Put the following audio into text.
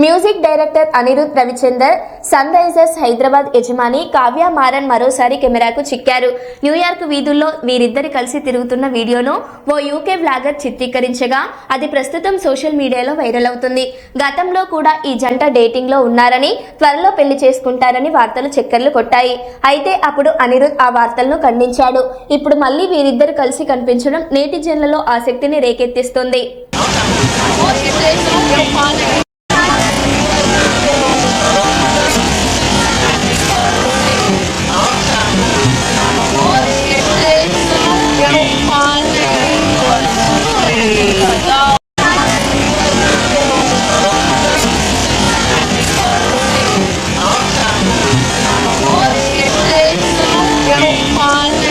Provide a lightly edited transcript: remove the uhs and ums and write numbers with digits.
Music director Anirudh Ravichander, Sunrisers Hyderabad యజమాని కావ్య మారన్ మరోసారి కెమెరాకు చిక్కారు. New York వీధుల్లో వీరిద్దరు కలిసి తిరుగుతున్న వీడియోను ఓ యూకే వ్లాగర్ చిత్రీకరించగా అది ప్రస్తుతం సోషల్ మీడియాలో వైరల్ అవుతుంది. గతంలో కూడా ఈ జంట డేటింగ్ లో ఉన్నారని, త్వరలో పెళ్లి చేసుకుంటారని వార్తలు చక్కర్లు కొట్టాయి. అయితే అప్పుడు అనిరుద్ ఆ వార్తలను ఖండించాడు. ఇప్పుడు మళ్ళీ వీరిద్దరు కలిసి కనిపించడం నేటిజన్లలో ఆసక్తిని రేకెత్తిస్తుంది. on